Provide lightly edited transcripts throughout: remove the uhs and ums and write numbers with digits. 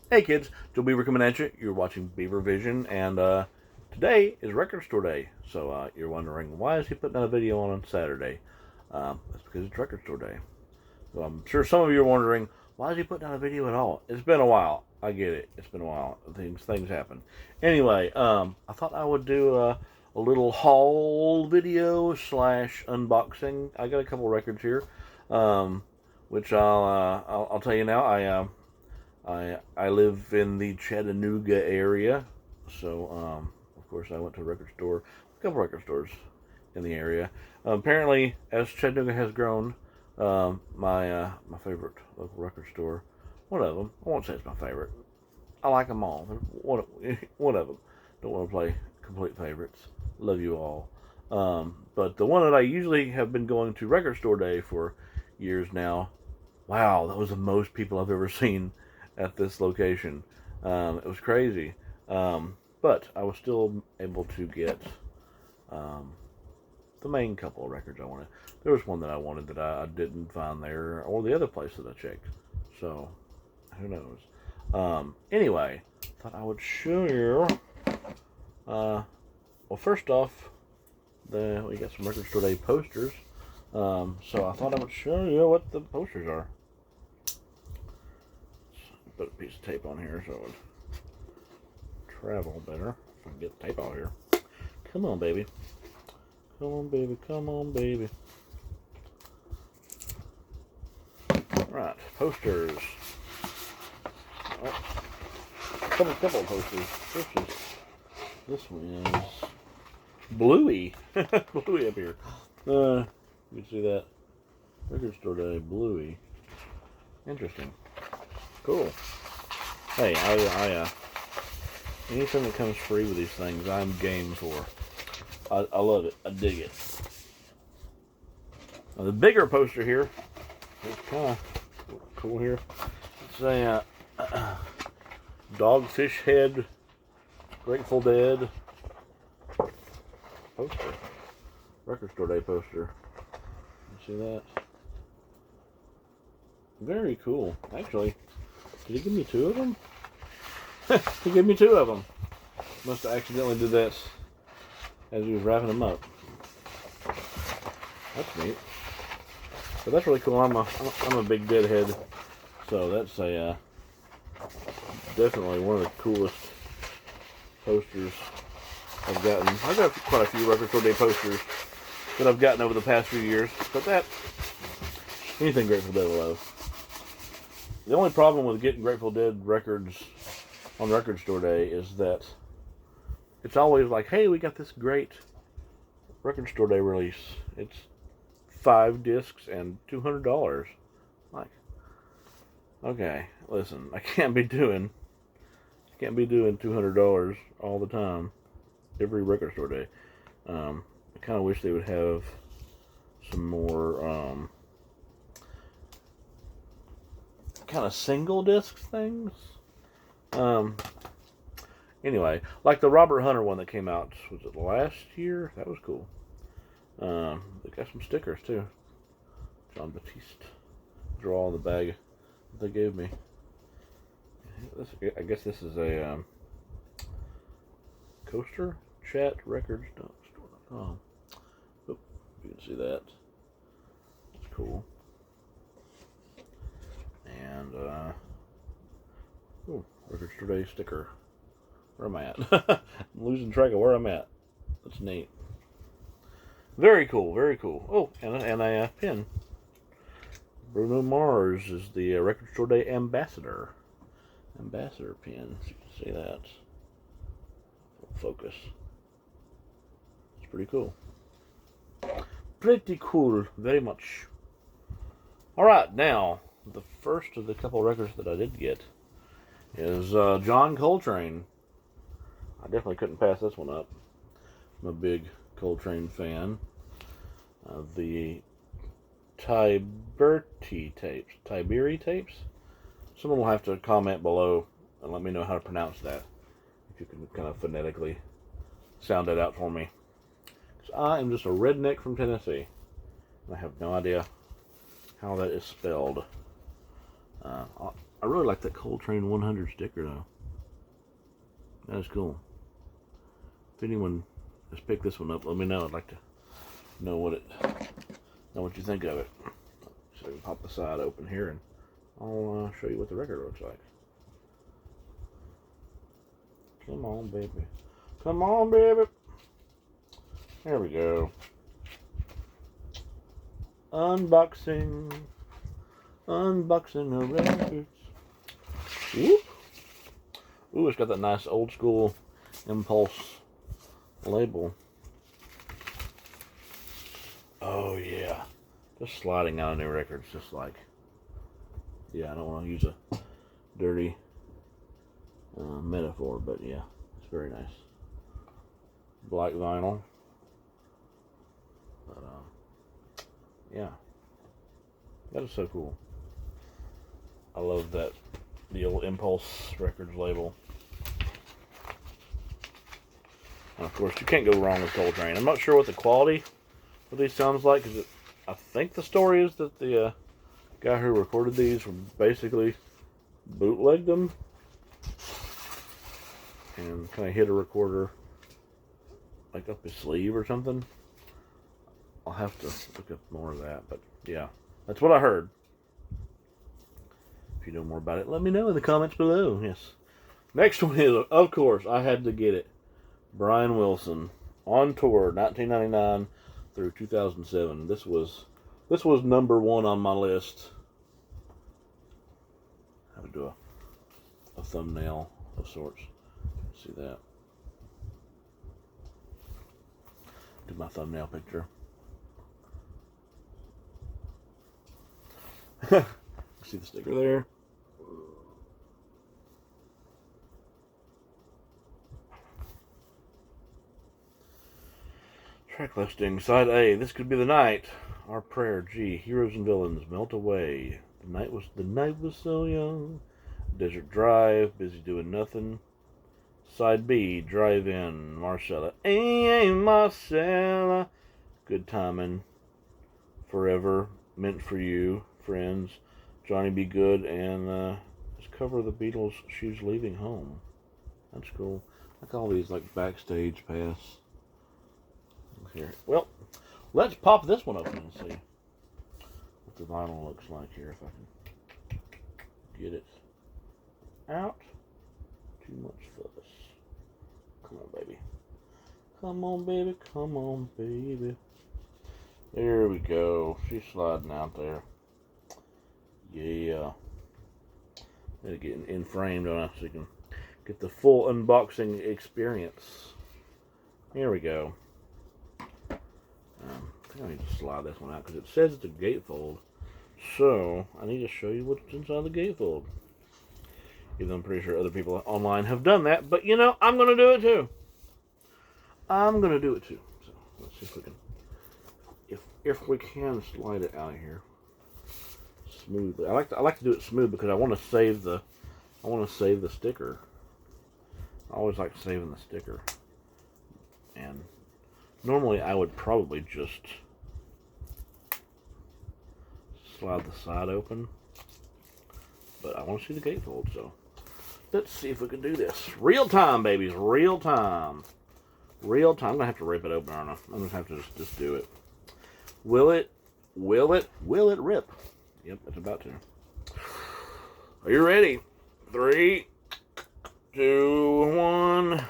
Hey kids, Joe Beaver coming at you. You're watching Beaver Vision, and today is Record Store Day. So you're wondering, why is he putting out a video on Saturday? That's because it's Record Store Day. So I'm sure some of you are wondering, why is he putting out a video at all? It's been a while. I get it. It's been a while. Things happen. Anyway, I thought I would do a little haul video slash unboxing. I got a couple records here, which I'll tell you now. I live in the Chattanooga area, so of course I went to a couple record stores in the area. Apparently, as Chattanooga has grown, my favorite local record store, one of them. I won't say it's my favorite. I like them all. One of them. Don't want to play complete favorites. Love you all. But the one that I usually have been going to Record Store Day for years now. Wow, that was the most people I've ever seen at this location. It was crazy. But I was still able to get the main couple of records I wanted. There was one that I wanted that I didn't find there, or the other place that I checked. So, who knows? Anyway, thought I would show you. Well, first off, we got some Record Store Day posters. So I thought I would show you what the posters are. Put a piece of tape on here so it would travel better. If I can get the tape out here. Come on, baby. Come on, baby. Come on, baby. Right, posters. Oh, couple of posters. This one is Bluey. Bluey up here. You can see that. Record Store Day, Bluey. Interesting. Cool. Hey, I anything that comes free with these things, I'm game for. I love it. I dig it. Now, the bigger poster here is kind of cool here. It's a Dogfish Head Grateful Dead poster. Record Store Day poster. You see that? Very cool. Actually, did he give me two of them? He gave me two of them. Must have accidentally did that as he was wrapping them up. That's neat. But that's really cool. I'm a big Deadhead, so that's a definitely one of the coolest posters I've gotten. I've got quite a few Record Store Day posters that I've gotten over the past few years, but anything Grateful Dead I love. The only problem with getting Grateful Dead records on Record Store Day is that it's always like, hey, we got this great Record Store Day release. It's 5 discs and $200. Like, okay, listen, I can't be doing $200 all the time, every Record Store Day. I kind of wish they would have some more kind of single disc things. Anyway, like the Robert Hunter one that came out, was it last year? That was cool. They got some stickers too. John Batiste. They're all in the bag that they gave me. I guess this is a coaster. ChatRecords.store.com. Oop, you can see that. That's cool. And Record Store Day sticker. Where am I at? I'm losing track of where I'm at. That's neat. Very cool, very cool. Oh, and a pin. Bruno Mars is the Record Store Day ambassador. Ambassador pin. So you can see that. Focus. It's pretty cool. Pretty cool, very much. Alright, now, the first of the couple records that I did get is John Coltrane. I definitely couldn't pass this one up. I'm a big Coltrane fan. The Tiberi tapes. Someone will have to comment below and let me know how to pronounce that. If you can kind of phonetically sound that out for me. Because I am just a redneck from Tennessee. And I have no idea how that is spelled. I really like that Coltrane 100 sticker though. That is cool. If anyone has picked this one up, let me know. I'd like to know what you think of it. So we can pop the side open here and I'll show you what the record looks like. Come on, baby. Come on, baby. There we go. Unboxing the records. Whoop. Ooh, it's got that nice old school Impulse label. Oh yeah, just sliding out of new records, just like, yeah, I don't want to use a dirty metaphor, but yeah, it's very nice. Black vinyl, but yeah, that is so cool. I love that, the old Impulse Records label. And of course, you can't go wrong with Coltrane. I'm not sure what the quality of these sounds like, because I think the story is that the guy who recorded these basically bootlegged them and kind of hid a recorder like up his sleeve or something. I'll have to look up more of that, but yeah, that's what I heard. If you know more about it, let me know in the comments below. Yes. Next one is, of course, I had to get it. Brian Wilson on tour, 1999 through 2007. This was number one on my list. I would do a thumbnail of sorts. See that? Do my thumbnail picture. See the sticker there? Track listing. Side A. This could be the night. Our prayer. G. Heroes and villains melt away. The night was so young. Desert Drive. Busy doing nothing. Side B. Drive In. Marcella. Hey, Marcella. Good timing. Forever. Meant for You. Friends. Johnny B. Good. And this cover of the Beatles. She's Leaving Home. That's cool. Like all these like backstage pass. Here. Well, let's pop this one open and see what the vinyl looks like here, if I can get it out. Too much fuss. Come on, baby. Come on, baby. Come on, baby. There we go. She's sliding out there. Yeah. Gotta get in frame, don't I? So you can get the full unboxing experience. Here we go. I think I need to slide this one out because it says it's a gatefold. So I need to show you what's inside the gatefold. Even though I'm pretty sure other people online have done that, but you know, I'm gonna do it too. I'm gonna do it too. So let's see if we can, if we can slide it out of here smoothly. I like to do it smooth because I want to save the sticker. I always like saving the sticker. And normally I would probably just slide the side open, but I want to see the gatefold, so let's see if we can do this. Real time, babies, real time. Real time. I'm going to have to rip it open, aren't I? I'm going to have to just do it. Will it rip? Yep, it's about to. Are you ready? 3, 2, 1.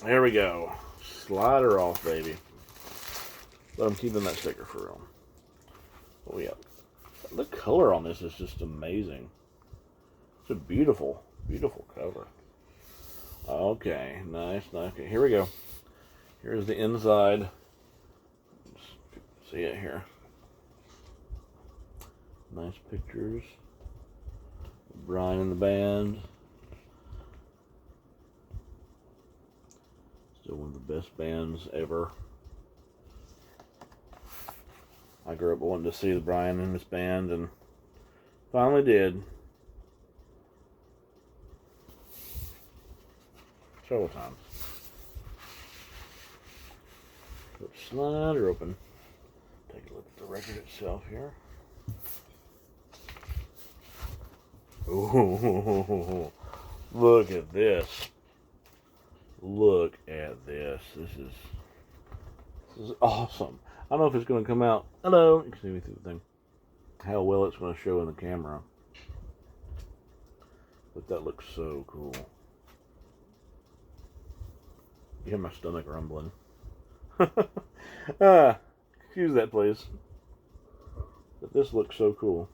There we go. Slide her off, baby. But I'm keeping that sticker for real. Oh yeah. The color on this is just amazing. It's a beautiful, beautiful cover. Okay, nice. Okay, here we go. Here's the inside. See it here. Nice pictures. Brian and the band. Still one of the best bands ever. I grew up wanting to see the Brian and his band, and finally did. Several times. Put slider open. record itself here. Ooh, look at this. Look at this. This is awesome. I don't know if it's going to come out. Hello. You can see me through the thing. How well it's going to show in the camera. But that looks so cool. You hear my stomach rumbling. Excuse that, please. But this looks so cool.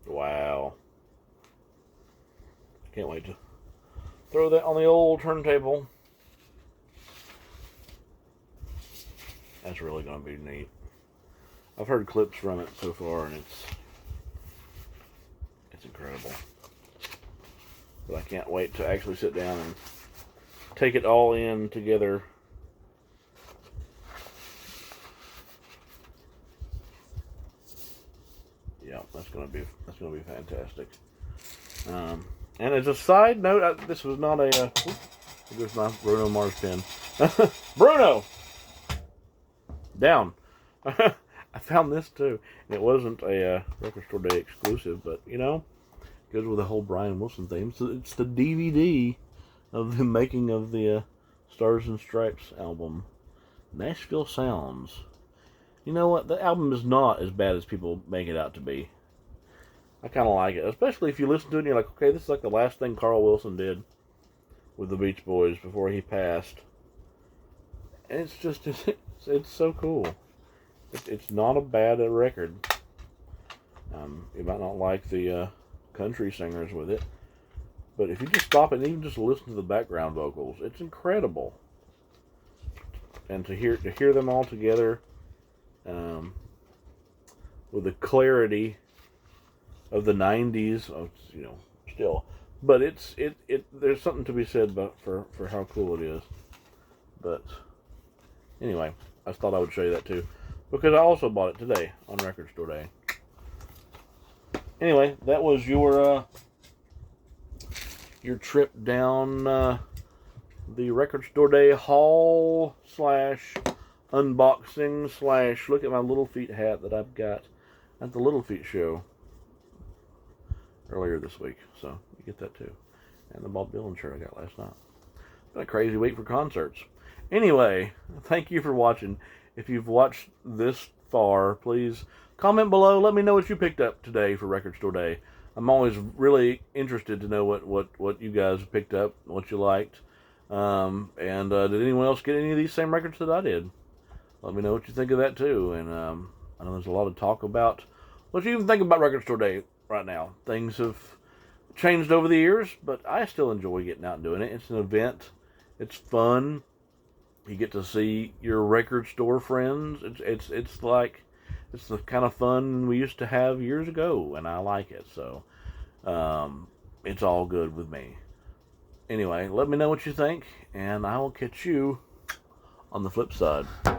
Wow. Can't wait to throw that on the old turntable. That's really going to be neat. I've heard clips from it so far, and it's incredible. But I can't wait to actually sit down and take it all in together. Yeah, that's gonna be fantastic. And as a side note, this was not a. There's my Bruno Mars pen. Bruno, down. I found this too. It wasn't a Record Store Day exclusive, but you know, it goes with the whole Brian Wilson theme. So it's the DVD of the making of the Stars and Stripes album, Nashville Sounds. You know what? The album is not as bad as people make it out to be. I kind of like it, especially if you listen to it and you're like, okay, this is like the last thing Carl Wilson did with the Beach Boys before he passed. And it's just, it's so cool. It's not a bad record. You might not like the country singers with it, but if you just stop and even just listen to the background vocals, it's incredible. And to hear them all together, with the clarity of the '90s, you know, still, but there's something to be said for how cool it is. But anyway, I thought I would show you that too, because I also bought it today on Record Store Day. Anyway, that was your trip down the Record Store Day haul / unboxing / look at my Little Feat hat that I've got at the Little Feat show earlier this week. So you get that too. And the Bob Dylan shirt I got last night. Been a crazy week for concerts. Anyway, thank you for watching. If you've watched this far, please comment below. Let me know what you picked up today for Record Store Day. I'm always really interested to know what you guys picked up, what you liked. And did anyone else get any of these same records that I did? Let me know what you think of that too. And I know there's a lot of talk about what you even think about Record Store Day right now. Things have changed over the years, but I still enjoy getting out and doing it. It's an event. It's fun. You get to see your record store friends. It's like, it's the kind of fun we used to have years ago, and I like it. So it's all good with me. Anyway, let me know what you think, and I will catch you on the flip side.